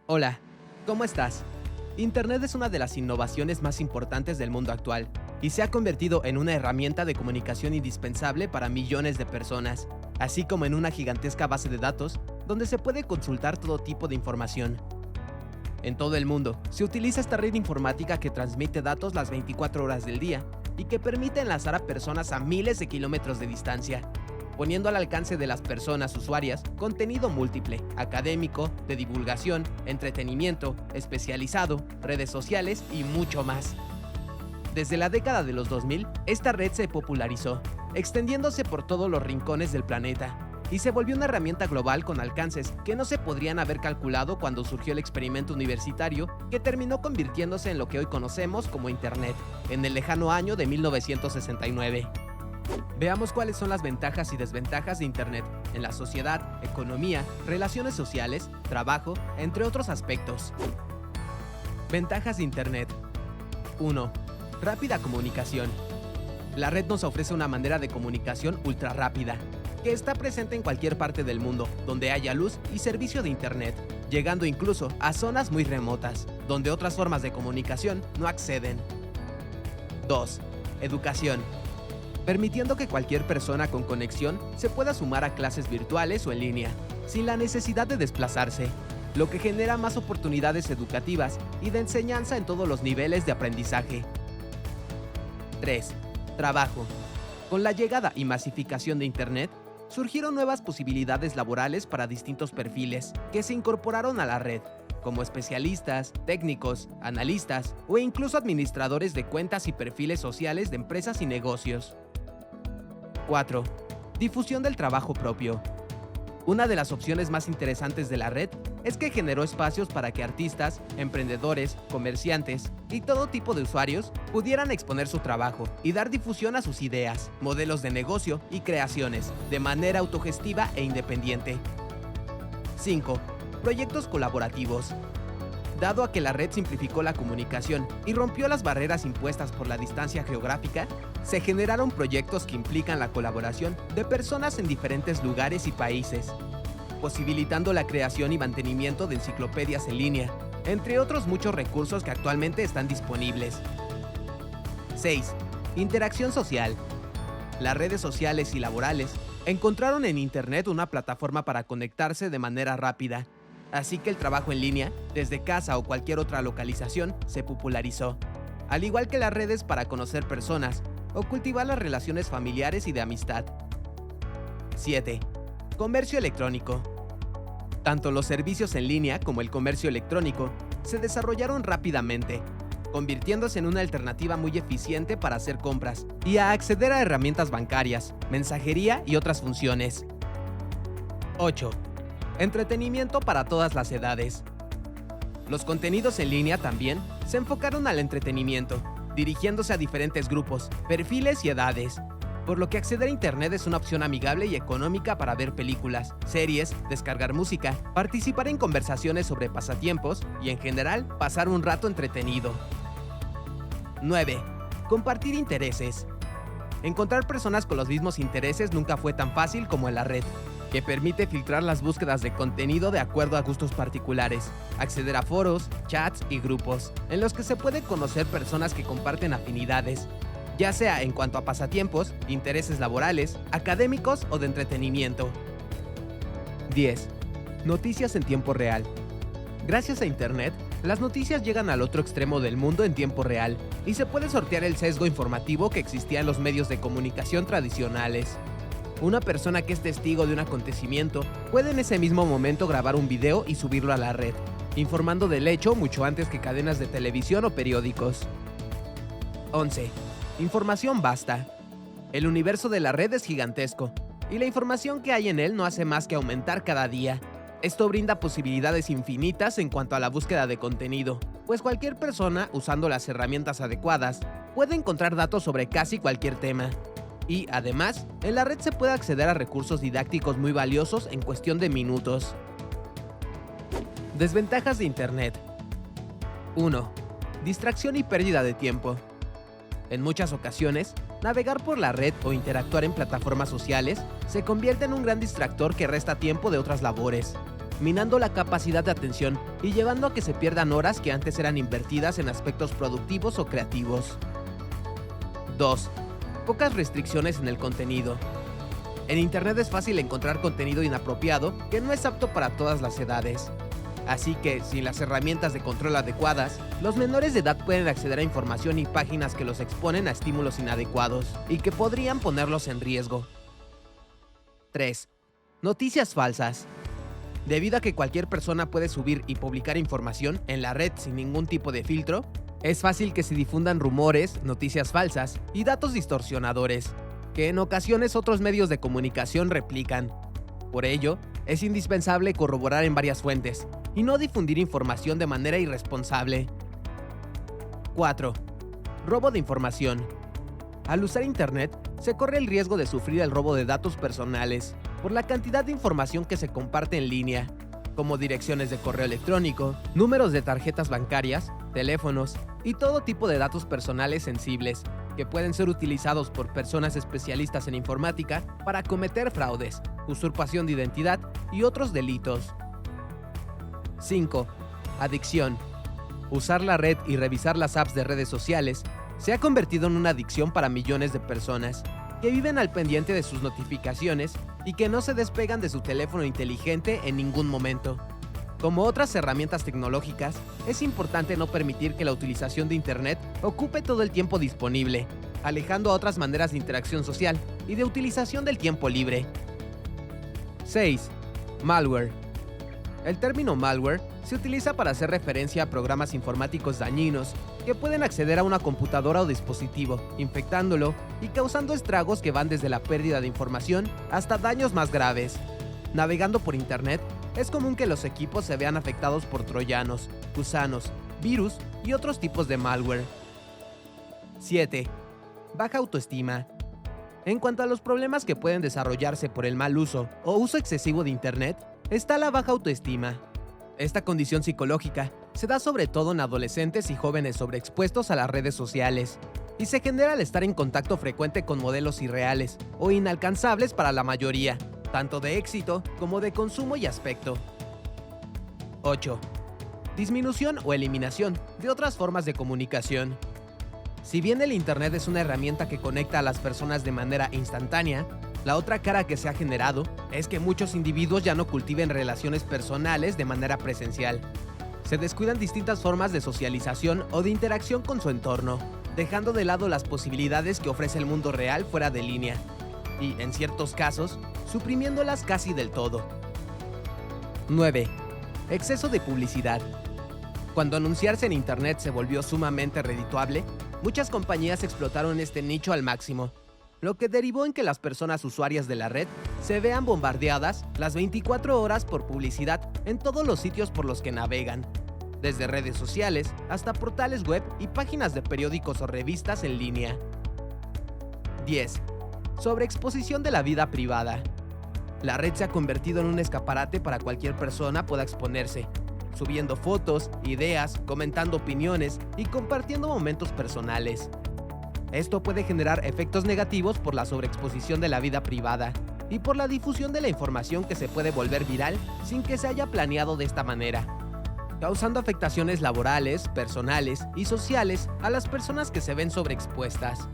Hola, ¿cómo estás? Internet es una de las innovaciones más importantes del mundo actual y se ha convertido en una herramienta de comunicación indispensable para millones de personas, así como en una gigantesca base de datos donde se puede consultar todo tipo de información. En todo el mundo se utiliza esta red informática que transmite datos las 24 horas del día y que permite enlazar a personas a miles de kilómetros de distancia, poniendo al alcance de las personas usuarias contenido múltiple, académico, de divulgación, entretenimiento, especializado, redes sociales y mucho más. Desde la década de los 2000, esta red se popularizó, extendiéndose por todos los rincones del planeta, y se volvió una herramienta global con alcances que no se podrían haber calculado cuando surgió el experimento universitario que terminó convirtiéndose en lo que hoy conocemos como Internet, en el lejano año de 1969. Veamos cuáles son las ventajas y desventajas de Internet en la sociedad, economía, relaciones sociales, trabajo, entre otros aspectos. Ventajas de Internet. 1. Rápida comunicación. La red nos ofrece una manera de comunicación ultra rápida, que está presente en cualquier parte del mundo donde haya luz y servicio de Internet, llegando incluso a zonas muy remotas, donde otras formas de comunicación no acceden. 2. Educación. Permitiendo que cualquier persona con conexión se pueda sumar a clases virtuales o en línea, sin la necesidad de desplazarse, lo que genera más oportunidades educativas y de enseñanza en todos los niveles de aprendizaje. 3. Trabajo. Con la llegada y masificación de Internet, surgieron nuevas posibilidades laborales para distintos perfiles que se incorporaron a la red, como especialistas, técnicos, analistas o incluso administradores de cuentas y perfiles sociales de empresas y negocios. 4. Difusión del trabajo propio. Una de las opciones más interesantes de la red es que generó espacios para que artistas, emprendedores, comerciantes y todo tipo de usuarios pudieran exponer su trabajo y dar difusión a sus ideas, modelos de negocio y creaciones de manera autogestiva e independiente. 5. Proyectos colaborativos. Dado a que la red simplificó la comunicación y rompió las barreras impuestas por la distancia geográfica, se generaron proyectos que implican la colaboración de personas en diferentes lugares y países, posibilitando la creación y mantenimiento de enciclopedias en línea, entre otros muchos recursos que actualmente están disponibles. 6. Interacción social. Las redes sociales y laborales encontraron en Internet una plataforma para conectarse de manera rápida, así que el trabajo en línea, desde casa o cualquier otra localización, se popularizó, al igual que las redes para conocer personas o cultivar las relaciones familiares y de amistad. 7. Comercio electrónico. Tanto los servicios en línea como el comercio electrónico se desarrollaron rápidamente, convirtiéndose en una alternativa muy eficiente para hacer compras y a acceder a herramientas bancarias, mensajería y otras funciones. 8. Entretenimiento para todas las edades. Los contenidos en línea también se enfocaron al entretenimiento, dirigiéndose a diferentes grupos, perfiles y edades, por lo que acceder a Internet es una opción amigable y económica para ver películas, series, descargar música, participar en conversaciones sobre pasatiempos y, en general, pasar un rato entretenido. 9. Compartir intereses. Encontrar personas con los mismos intereses nunca fue tan fácil como en la red, que permite filtrar las búsquedas de contenido de acuerdo a gustos particulares, acceder a foros, chats y grupos, en los que se puede conocer personas que comparten afinidades, ya sea en cuanto a pasatiempos, intereses laborales, académicos o de entretenimiento. 10. Noticias en tiempo real. Gracias a Internet, las noticias llegan al otro extremo del mundo en tiempo real y se puede sortear el sesgo informativo que existía en los medios de comunicación tradicionales. Una persona que es testigo de un acontecimiento puede en ese mismo momento grabar un video y subirlo a la red, informando del hecho mucho antes que cadenas de televisión o periódicos. 11. Información vasta. El universo de la red es gigantesco, y la información que hay en él no hace más que aumentar cada día. Esto brinda posibilidades infinitas en cuanto a la búsqueda de contenido, pues cualquier persona, usando las herramientas adecuadas, puede encontrar datos sobre casi cualquier tema. Y, además, en la red se puede acceder a recursos didácticos muy valiosos en cuestión de minutos. Desventajas de Internet. 1. Distracción y pérdida de tiempo. En muchas ocasiones, navegar por la red o interactuar en plataformas sociales se convierte en un gran distractor que resta tiempo de otras labores. minando la capacidad de atención y llevando a que se pierdan horas que antes eran invertidas en aspectos productivos o creativos. 2. Pocas restricciones en el contenido. En Internet es fácil encontrar contenido inapropiado que no es apto para todas las edades. Así que, sin las herramientas de control adecuadas, los menores de edad pueden acceder a información y páginas que los exponen a estímulos inadecuados y que podrían ponerlos en riesgo. 3. Noticias falsas. Debido a que cualquier persona puede subir y publicar información en la red sin ningún tipo de filtro, es fácil que se difundan rumores, noticias falsas y datos distorsionadores, que en ocasiones otros medios de comunicación replican. Por ello, es indispensable corroborar en varias fuentes y no difundir información de manera irresponsable. 4. Robo de información. Al usar Internet, se corre el riesgo de sufrir el robo de datos personales por la cantidad de información que se comparte en línea, como direcciones de correo electrónico, números de tarjetas bancarias, teléfonos y todo tipo de datos personales sensibles que pueden ser utilizados por personas especialistas en informática para cometer fraudes, usurpación de identidad y otros delitos. 5. Adicción. Usar la red y revisar las apps de redes sociales se ha convertido en una adicción para millones de personas que viven al pendiente de sus notificaciones y que no se despegan de su teléfono inteligente en ningún momento. Como otras herramientas tecnológicas, es importante no permitir que la utilización de Internet ocupe todo el tiempo disponible, alejando a otras maneras de interacción social y de utilización del tiempo libre. 6. Malware. El término malware se utiliza para hacer referencia a programas informáticos dañinos que pueden acceder a una computadora o dispositivo, infectándolo y causando estragos que van desde la pérdida de información hasta daños más graves. Navegando por Internet, es común que los equipos se vean afectados por troyanos, gusanos, virus y otros tipos de malware. 7. Baja autoestima. En cuanto a los problemas que pueden desarrollarse por el mal uso o uso excesivo de Internet, está la baja autoestima. Esta condición psicológica se da sobre todo en adolescentes y jóvenes sobreexpuestos a las redes sociales, y se genera al estar en contacto frecuente con modelos irreales o inalcanzables para la mayoría, tanto de éxito como de consumo y aspecto. 8. Disminución o eliminación de otras formas de comunicación. Si bien el Internet es una herramienta que conecta a las personas de manera instantánea, la otra cara que se ha generado es que muchos individuos ya no cultiven relaciones personales de manera presencial. Se descuidan distintas formas de socialización o de interacción con su entorno, dejando de lado las posibilidades que ofrece el mundo real fuera de línea, y, en ciertos casos, suprimiéndolas casi del todo. 9. Exceso de publicidad. Cuando anunciarse en Internet se volvió sumamente redituable, muchas compañías explotaron este nicho al máximo, lo que derivó en que las personas usuarias de la red se vean bombardeadas las 24 horas por publicidad en todos los sitios por los que navegan, desde redes sociales hasta portales web y páginas de periódicos o revistas en línea. 10. Sobreexposición de la vida privada. La red se ha convertido en un escaparate para cualquier persona pueda exponerse, subiendo fotos, ideas, comentando opiniones y compartiendo momentos personales. Esto puede generar efectos negativos por la sobreexposición de la vida privada y por la difusión de la información que se puede volver viral sin que se haya planeado de esta manera, causando afectaciones laborales, personales y sociales a las personas que se ven sobreexpuestas.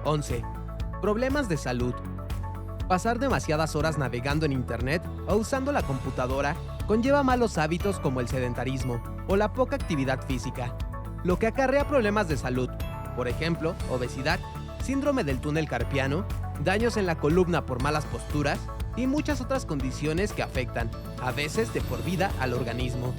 11. Problemas de salud. Pasar demasiadas horas navegando en Internet o usando la computadora conlleva malos hábitos como el sedentarismo o la poca actividad física, lo que acarrea problemas de salud. Por ejemplo, obesidad, síndrome del túnel carpiano, daños en la columna por malas posturas y muchas otras condiciones que afectan, a veces de por vida, al organismo.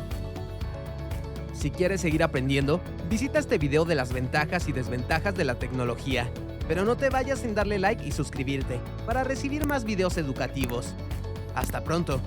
Si quieres seguir aprendiendo, visita este video de las ventajas y desventajas de la tecnología, pero no te vayas sin darle like y suscribirte para recibir más videos educativos. ¡Hasta pronto!